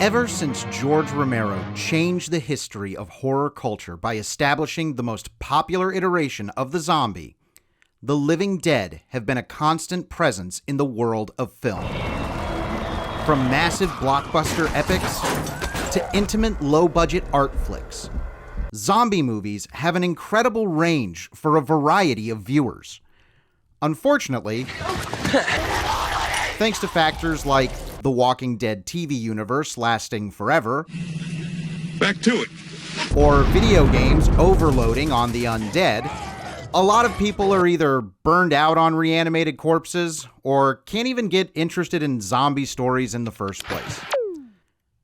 Ever since George Romero changed the history of horror culture by establishing the most popular iteration of the zombie, the living dead have been a constant presence in the world of film. From massive blockbuster epics to intimate low-budget art flicks, zombie movies have an incredible range for a variety of viewers. Unfortunately, thanks to factors like the Walking Dead TV universe lasting forever, back to it, or video games overloading on the undead, a lot of people are either burned out on reanimated corpses or can't even get interested in zombie stories in the first place.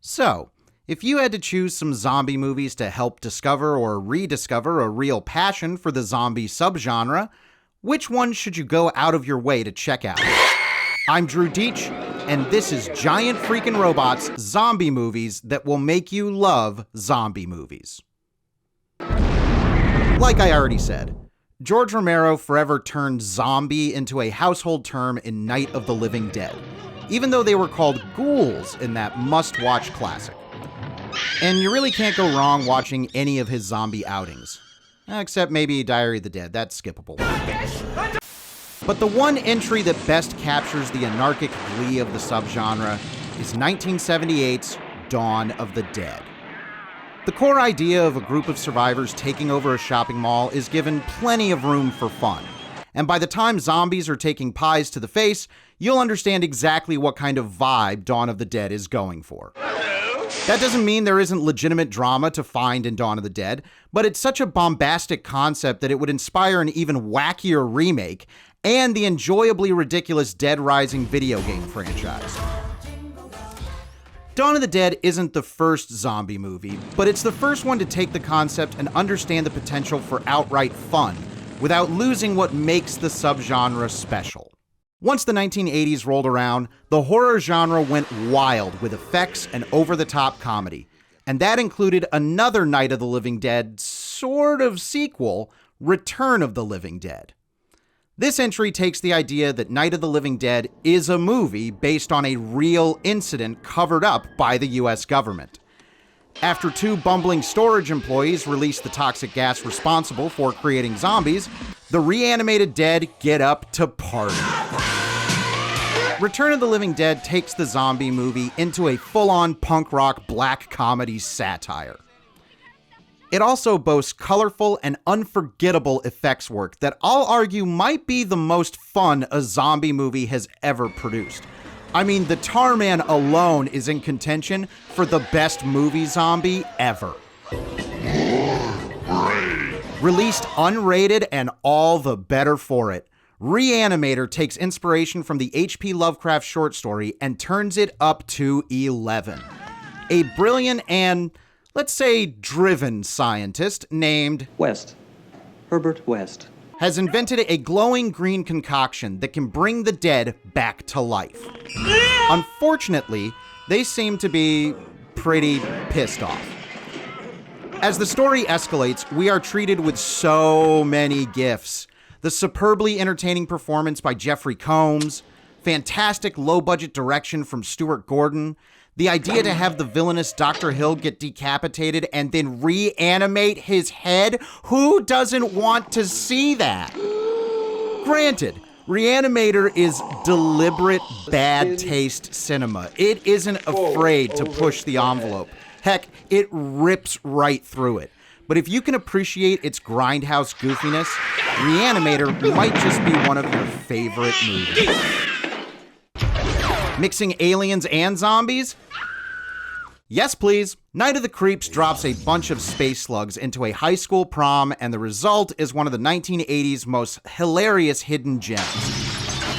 So, if you had to choose some zombie movies to help discover or rediscover a real passion for the zombie subgenre, which one should you go out of your way to check out? I'm Drew Deitch, and this is Giant Freakin' Robots Zombie Movies that will make you love zombie movies. Like I already said, George Romero forever turned zombie into a household term in Night of the Living Dead, even though they were called ghouls in that must-watch classic. And you really can't go wrong watching any of his zombie outings. Except maybe Diary of the Dead, that's skippable. But the one entry that best captures the anarchic glee of the subgenre is 1978's Dawn of the Dead. The core idea of a group of survivors taking over a shopping mall is given plenty of room for fun. And by the time zombies are taking pies to the face, you'll understand exactly what kind of vibe Dawn of the Dead is going for. That doesn't mean there isn't legitimate drama to find in Dawn of the Dead, but it's such a bombastic concept that it would inspire an even wackier remake and the enjoyably ridiculous Dead Rising video game franchise. Dawn of the Dead isn't the first zombie movie, but it's the first one to take the concept and understand the potential for outright fun, without losing what makes the subgenre special. Once the 1980s rolled around, the horror genre went wild with effects and over-the-top comedy, and that included another Night of the Living Dead sort of sequel, Return of the Living Dead. This entry takes the idea that Night of the Living Dead is a movie based on a real incident covered up by the US government. After two bumbling storage employees release the toxic gas responsible for creating zombies, the reanimated dead get up to party. Return of the Living Dead takes the zombie movie into a full-on punk rock black comedy satire. It also boasts colorful and unforgettable effects work that I'll argue might be the most fun a zombie movie has ever produced. I mean, the Tar Man alone is in contention for the best movie zombie ever. Released unrated and all the better for it, Reanimator takes inspiration from the H.P. Lovecraft short story and turns it up to 11. A brilliant and, let's say, driven scientist named Herbert West, has invented a glowing green concoction that can bring the dead back to life. Unfortunately, they seem to be pretty pissed off. As the story escalates, we are treated with so many gifts. The superbly entertaining performance by Jeffrey Combs, fantastic low-budget direction from Stuart Gordon, the idea to have the villainous Dr. Hill get decapitated and then reanimate his head? Who doesn't want to see that? Granted, Reanimator is deliberate bad taste cinema. It isn't afraid to push the envelope. Heck, it rips right through it. But if you can appreciate its grindhouse goofiness, Reanimator might just be one of your favorite movies. Mixing aliens and zombies? Yes, please. Night of the Creeps drops a bunch of space slugs into a high school prom, and the result is one of the 1980s most hilarious hidden gems.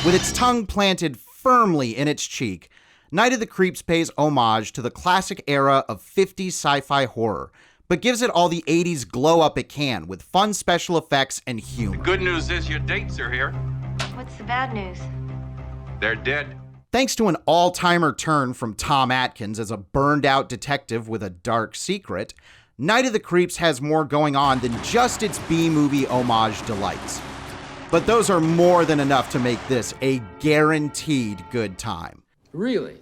With its tongue planted firmly in its cheek, Night of the Creeps pays homage to the classic era of 50s sci-fi horror, but gives it all the 80s glow-up it can, with fun special effects and humor. The good news is your dates are here. What's the bad news? They're dead. Thanks to an all-timer turn from Tom Atkins as a burned-out detective with a dark secret, Night of the Creeps has more going on than just its B-movie homage delights. But those are more than enough to make this a guaranteed good time. Really?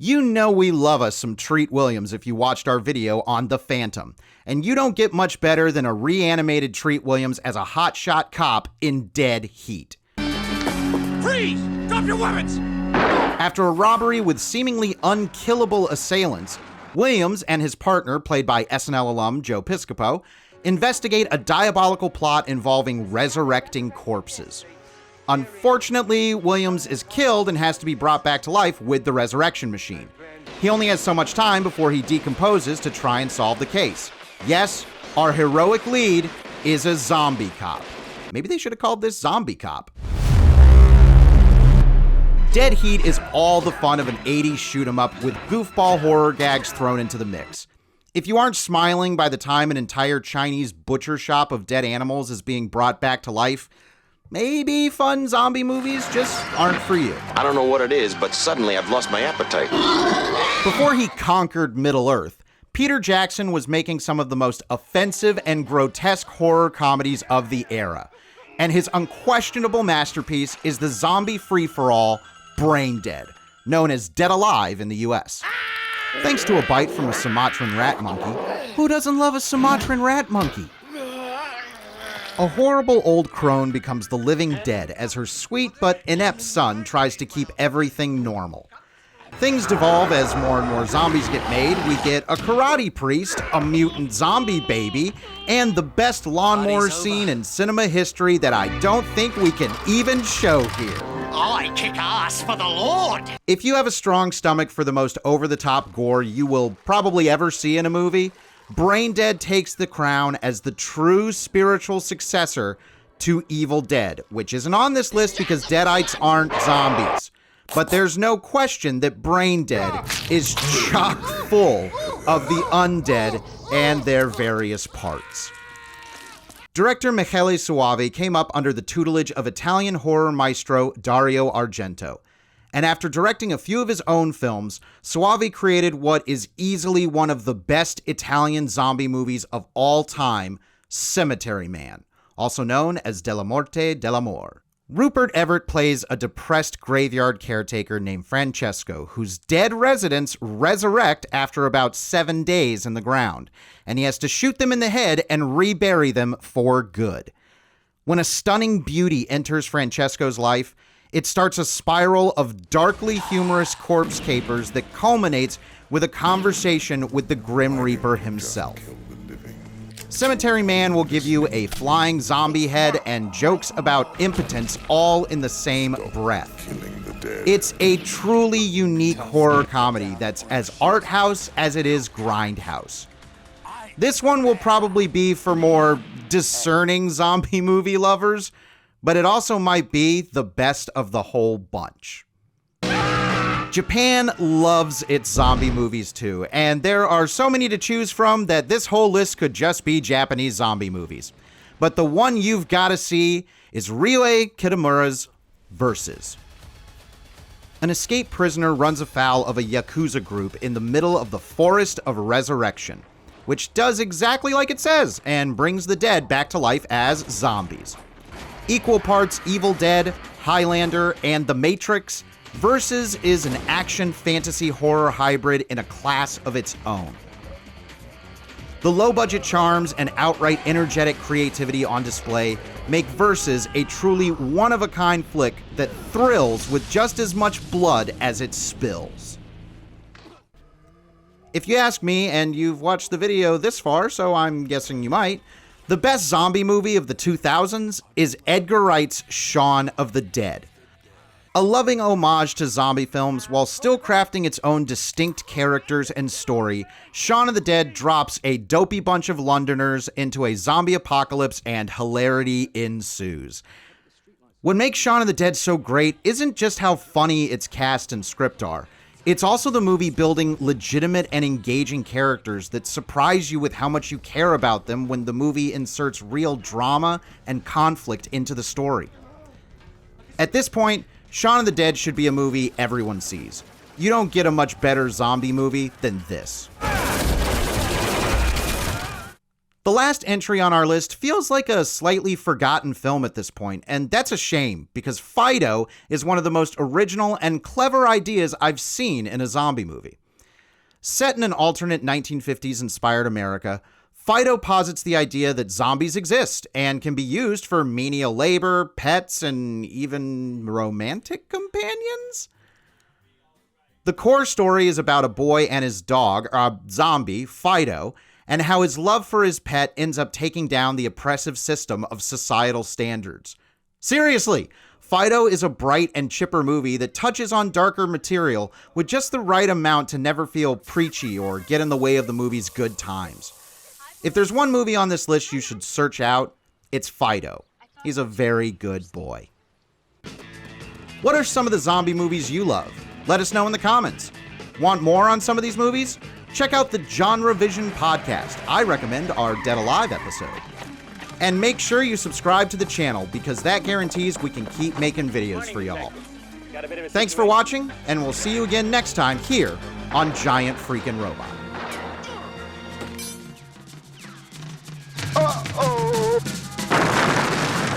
You know we love us some Treat Williams if you watched our video on The Phantom, and you don't get much better than a reanimated Treat Williams as a hotshot cop in dead heat. Freeze! Drop your weapons! After a robbery with seemingly unkillable assailants, Williams and his partner, played by SNL alum Joe Piscopo, investigate a diabolical plot involving resurrecting corpses. Unfortunately, Williams is killed and has to be brought back to life with the resurrection machine. He only has so much time before he decomposes to try and solve the case. Yes, our heroic lead is a zombie cop. Maybe they should have called this Zombie Cop. Dead Heat is all the fun of an 80s shoot-'em-up with goofball horror gags thrown into the mix. If you aren't smiling by the time an entire Chinese butcher shop of dead animals is being brought back to life, maybe fun zombie movies just aren't for you. I don't know what it is, but suddenly I've lost my appetite. Before he conquered Middle-earth, Peter Jackson was making some of the most offensive and grotesque horror comedies of the era. And his unquestionable masterpiece is the zombie free-for-all Brain Dead, known as Dead Alive in the US. Thanks to a bite from a Sumatran rat monkey. Who doesn't love a Sumatran rat monkey? A horrible old crone becomes the living dead as her sweet but inept son tries to keep everything normal. Things devolve as more and more zombies get made. We get a karate priest, a mutant zombie baby, and the best lawnmower scene in cinema history that I don't think we can even show here. I kick ass for the Lord! If you have a strong stomach for the most over-the-top gore you will probably ever see in a movie, Brain Dead takes the crown as the true spiritual successor to Evil Dead, which isn't on this list because Deadites aren't zombies. But there's no question that Brain Dead is chock full of the undead and their various parts. Director Michele Soavi came up under the tutelage of Italian horror maestro Dario Argento. And after directing a few of his own films, Soavi created what is easily one of the best Italian zombie movies of all time, Cemetery Man, also known as Della Morte dell'Amore. Rupert Everett plays a depressed graveyard caretaker named Francesco, whose dead residents resurrect after about 7 days in the ground, and he has to shoot them in the head and rebury them for good. When a stunning beauty enters Francesco's life, it starts a spiral of darkly humorous corpse capers that culminates with a conversation with the Grim Reaper himself. Cemetery Man will give you a flying zombie head and jokes about impotence all in the same breath. It's a truly unique horror comedy that's as art house as it is grindhouse. This one will probably be for more discerning zombie movie lovers, but it also might be the best of the whole bunch. Japan loves its zombie movies too, and there are so many to choose from that this whole list could just be Japanese zombie movies. But the one you've got to see is Ryuhei Kitamura's Versus. An escaped prisoner runs afoul of a Yakuza group in the middle of the Forest of Resurrection, which does exactly like it says and brings the dead back to life as zombies. Equal parts Evil Dead, Highlander, and The Matrix, Versus is an action fantasy horror hybrid in a class of its own. The low-budget charms and outright energetic creativity on display make Versus a truly one-of-a-kind flick that thrills with just as much blood as it spills. If you ask me, and you've watched the video this far, so I'm guessing you might, the best zombie movie of the 2000s is Edgar Wright's Shaun of the Dead. A loving homage to zombie films while still crafting its own distinct characters and story, Shaun of the Dead drops a dopey bunch of Londoners into a zombie apocalypse and hilarity ensues. What makes Shaun of the Dead so great isn't just how funny its cast and script are. It's also the movie building legitimate and engaging characters that surprise you with how much you care about them when the movie inserts real drama and conflict into the story. At this point, Shaun of the Dead should be a movie everyone sees. You don't get a much better zombie movie than this. The The last entry on our list feels like a slightly forgotten film at this point, and that's a shame, because Fido is one of the most original and clever ideas I've seen in a zombie movie. Set in an alternate 1950s-inspired America, Fido posits the idea that zombies exist and can be used for menial labor, pets, and even romantic companions? The core story is about a boy and his dog, a zombie, Fido, and how his love for his pet ends up taking down the oppressive system of societal standards. Seriously, Fido is a bright and chipper movie that touches on darker material with just the right amount to never feel preachy or get in the way of the movie's good times. If there's one movie on this list you should search out, it's Fido. He's a very good boy. What are some of the zombie movies you love? Let us know in the comments. Want more on some of these movies? Check out the Genre Vision podcast. I recommend our Dead Alive episode. And make sure you subscribe to the channel, because that guarantees we can keep making videos for y'all. Thanks for watching, and we'll see you again next time here on Giant Freakin' Robot.